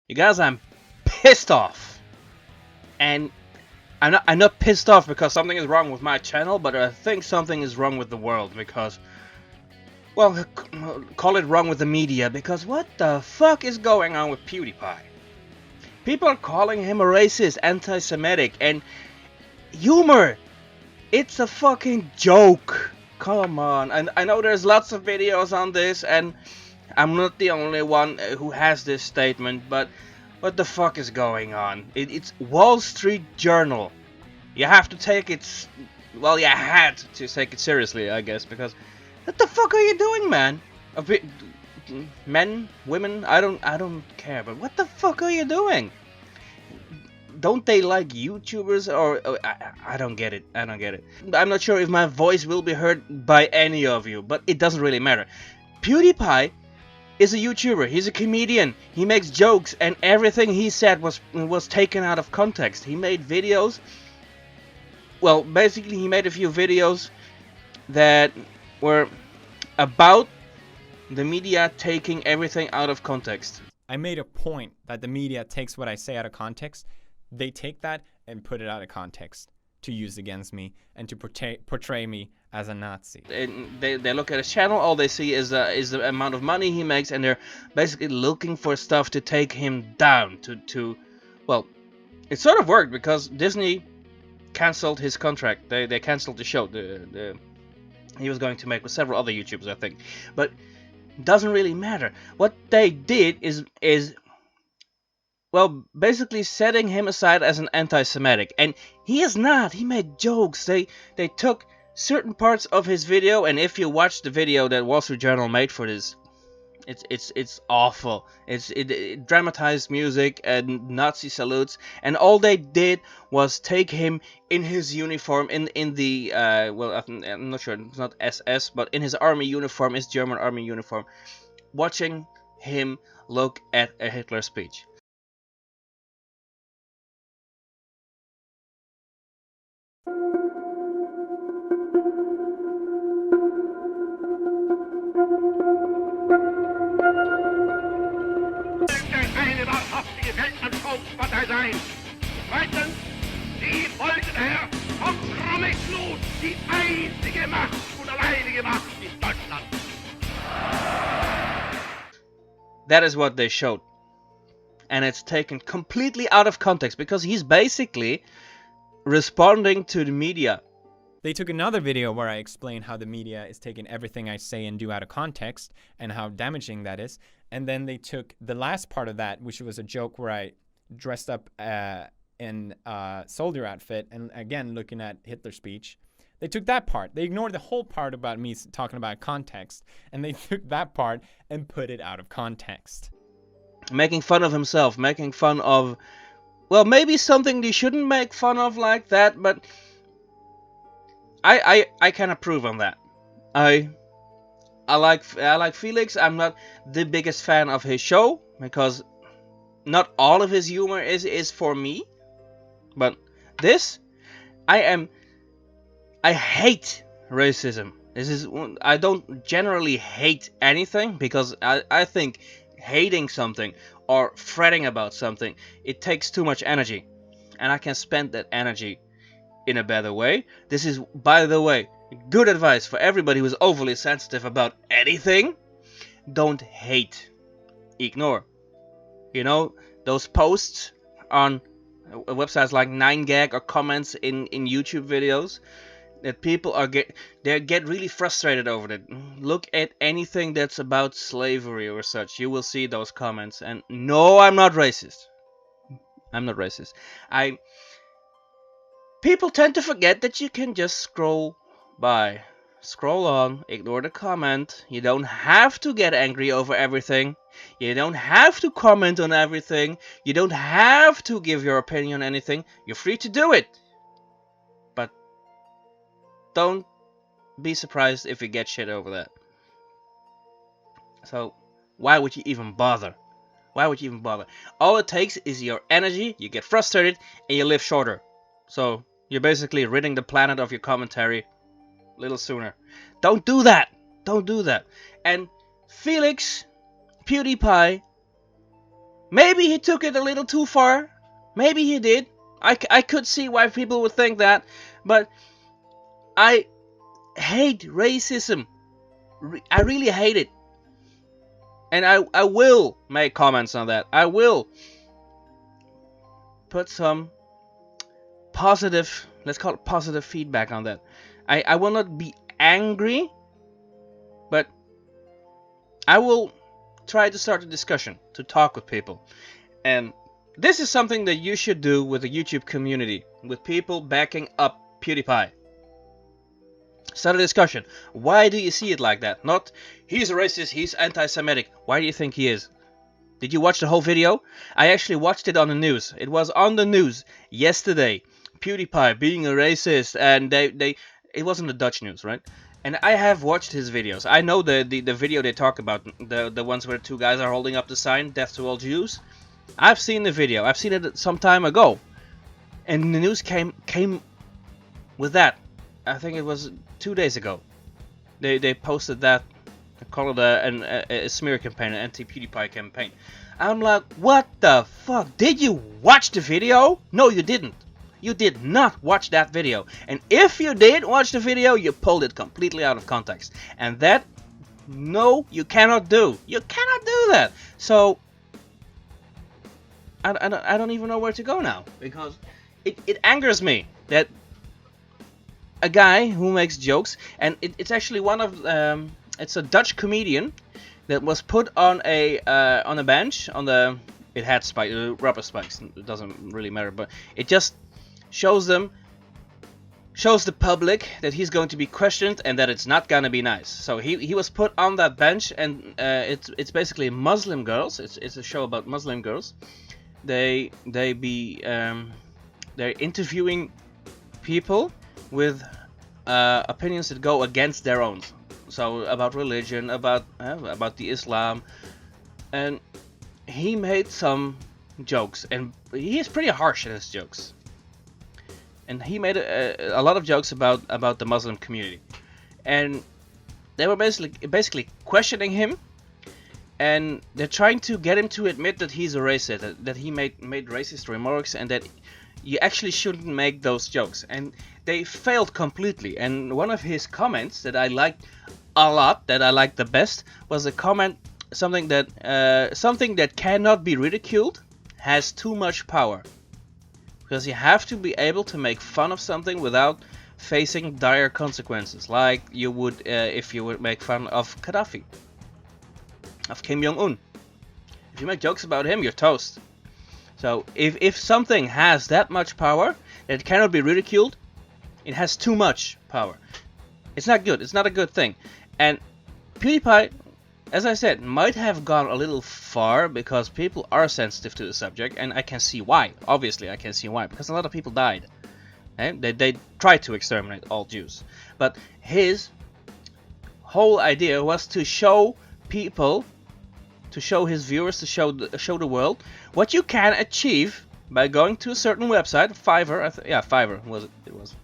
You guys, I'm pissed off. And I'm not pissed off because something is wrong with my channel, but I think something is wrong with the world because, well, call it wrong with the media, because what the fuck is going on with PewDiePie? People are calling him a racist, anti-Semitic, and humor. It's a fucking joke. Come on. And I know there's lots of videos on this, and I'm not the only one who has this statement, but what the fuck is going on? It's Wall Street Journal. You have to take it... Well, you had to take it seriously, I guess, because... What the fuck are you doing, man? Men? Women? I don't care, but what the fuck are you doing? Don't they like YouTubers, or I don't get it. I don't get it. I'm not sure if my voice will be heard by any of you, but it doesn't really matter. PewDiePie is a YouTuber. He's a comedian. He makes jokes, and everything he said was taken out of context. He made videos. Well, basically, he made a few videos that were about the media taking everything out of context. I made a point that the media takes what I say out of context. They take that and put it out of context to use against me and to portray me as a Nazi. And they look at his channel, all they see is the amount of money he makes, and they're basically looking for stuff to take him down. Well, it sort of worked because Disney cancelled his contract. They cancelled the show. He was going to make with several other YouTubers, I think. But it doesn't really matter. What they did is well, basically setting him aside as an anti-Semitic, and he is not. He made jokes. They took certain parts of his video, and if you watch the video that Wall Street Journal made for this, it's awful. It dramatized music and Nazi salutes, and all they did was take him in his uniform, in the well, I'm not sure, it's not SS, but in his army uniform, his German army uniform, watching him look at a Hitler speech. Eine wahrhaftige Weltanschauungspartei sein. Zweitens, die folgende Herr vom Krummichblut, die einzige Macht und alleinige Macht in Deutschland. That is what they showed. And it's taken completely out of context because he's basically responding to the media. They took another video where I explain how the media is taking everything I say and do out of context and how damaging that is. And then they took the last part of that, which was a joke where I dressed up in a soldier outfit and again looking at Hitler's speech. They took that part. They ignored the whole part about me talking about context, and they took that part and put it out of context. Making fun of himself, making fun of, well, maybe something they shouldn't make fun of like that, but I can approve on that. I like Felix. I'm not the biggest fan of his show because not all of his humor is for me. But this, I hate racism. I don't generally hate anything because I think hating something or fretting about something, it takes too much energy, and I can spend that energy in a better way. This is, by the way, good advice for everybody who's overly sensitive about anything. Don't hate. Ignore. You know, those posts on websites like 9gag or comments in YouTube videos that people get really frustrated over it. Look at anything that's about slavery or such. You will see those comments. And no, I'm not racist. I'm not racist. People tend to forget that you can just scroll by. Scroll on, ignore the comment. You don't have to get angry over everything. You don't have to comment on everything. You don't have to give your opinion on anything. You're free to do it. But don't be surprised if you get shit over that. So, why would you even bother? Why would you even bother? All it takes is your energy, you get frustrated, and you live shorter. So, you're basically ridding the planet of your commentary a little sooner. Don't do that! Don't do that. And Felix, PewDiePie, Maybe he took it a little too far. Maybe he did. I could see why people would think that. But I hate racism. I really hate it. And I will make comments on that. I will put some positive, let's call it positive feedback on that. I will not be angry, but I will try to start a discussion, to talk with people. And this is something that you should do with the YouTube community, with people backing up PewDiePie. Start a discussion. Why do you see it like that? Not, he's a racist, he's anti-Semitic. Why do you think he is? Did you watch the whole video? I actually watched it on the news. It was on the news yesterday. PewDiePie being a racist, and it wasn't the Dutch news, right? And I have watched his videos. I know the video they talk about, the ones where two guys are holding up the sign, "Death to all Jews." I've seen the video. I've seen it some time ago, and the news came with that. I think it was 2 days ago. They posted that. They call it a smear campaign, an anti-PewDiePie campaign. I'm like, what the fuck? Did you watch the video? No, you didn't. You did not watch that video. And if you did watch the video, you pulled it completely out of context. And that, no, you cannot do. You cannot do that. So, I don't even know where to go now. Because it angers me that a guy who makes jokes, and it's actually one of, it's a Dutch comedian that was put on a bench, it had rubber spikes, it doesn't really matter, but it just shows the public that he's going to be questioned and that it's not gonna be nice. So he was put on that bench, and it's basically Muslim girls. It's a show about Muslim girls. They're interviewing people with opinions that go against their own. So about religion, about the Islam, and he made some jokes, and he is pretty harsh in his jokes. And he made a lot of jokes about the Muslim community, and they were basically questioning him, and they're trying to get him to admit that he's a racist, that he made racist remarks, and that you actually shouldn't make those jokes. And they failed completely. And one of his comments that I liked a lot, that I liked the best, was a comment, something that cannot be ridiculed has too much power. Because you have to be able to make fun of something without facing dire consequences, like you would if you would make fun of Gaddafi, of Kim Jong-un. If you make jokes about him, you're toast. So if something has that much power that it cannot be ridiculed, it has too much power. It's not good. It's not a good thing. And PewDiePie, as I said, might have gone a little far because people are sensitive to the subject, and I can see why. Obviously, I can see why, because a lot of people died. And they tried to exterminate all Jews. But his whole idea was to show people, to show his viewers, to show the world what you can achieve by going to a certain website, Fiverr. Fiverr it was.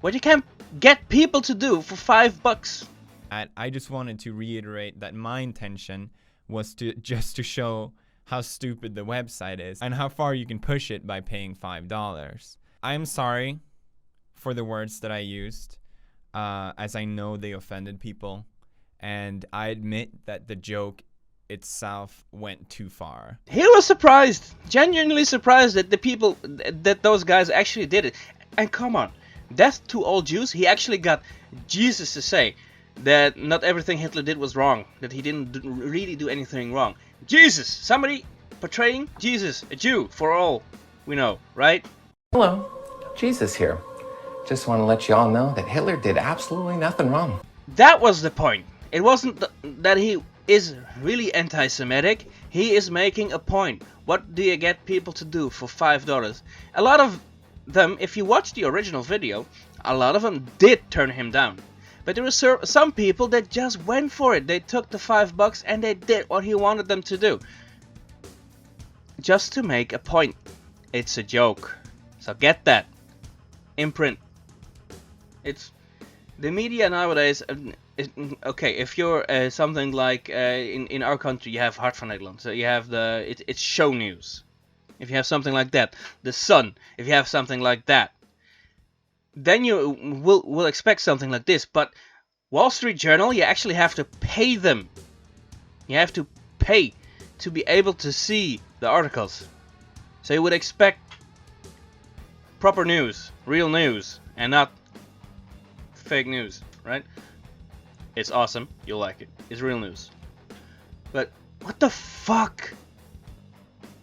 What you can get people to do for $5. And I just wanted to reiterate that my intention was just to show how stupid the website is and how far you can push it by paying $5. I'm sorry for the words that I used, as I know they offended people, and I admit that the joke itself went too far. He was surprised, genuinely surprised that those guys actually did it. And come on, death to all Jews, he actually got Jesus to say that not everything Hitler did was wrong, that he didn't really do anything wrong. Jesus, somebody portraying Jesus, a Jew, for all we know, right? Hello, Jesus here. Just want to let you all know that Hitler did absolutely nothing wrong. That was the point. It wasn't that he is really anti-Semitic. He is making a point. What do you get people to do for $5? A lot of them, if you watch the original video, a lot of them did turn him down. But there were some people that just went for it. They took the $5 and they did what he wanted them to do. Just to make a point. It's a joke. So get that. Imprint. The media nowadays, okay, if you're something like in our country, you have Hart van Nederland, so you have it's show news. If you have something like that, The Sun, if you have something like that, then you will expect something like this. But Wall Street Journal, you actually have to pay them. You have to pay to be able to see the articles. So you would expect proper news, real news, and not fake news, right? It's awesome. You'll like it. It's real news. But what the fuck?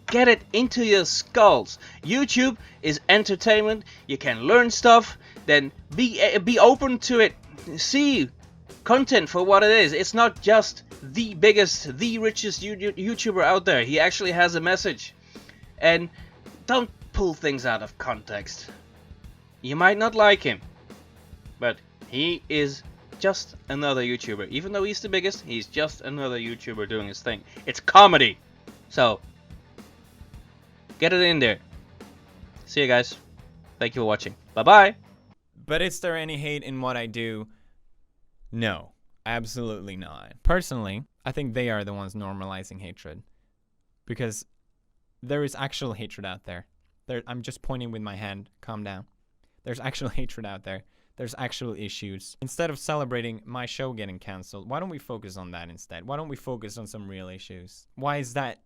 Get it into your skulls. YouTube is entertainment. You can learn stuff. Then be open to it. See content for what it is. It's not just the biggest, the richest YouTuber out there. He actually has a message. And don't pull things out of context. You might not like him, but he is just another YouTuber. Even though he's the biggest, he's just another YouTuber doing his thing. It's comedy. So, get it in there. See you guys. Thank you for watching. Bye-bye. But is there any hate in what I do? No, absolutely not. Personally, I think they are the ones normalizing hatred. Because there is actual hatred out there. I'm just pointing with my hand. Calm down. There's actual hatred out there. There's actual issues. Instead of celebrating my show getting canceled, why don't we focus on that instead? Why don't we focus on some real issues? Why is that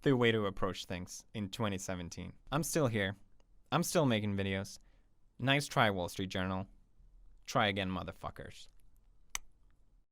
the way to approach things in 2017? I'm still here. I'm still making videos. Nice try, Wall Street Journal. Try again, motherfuckers.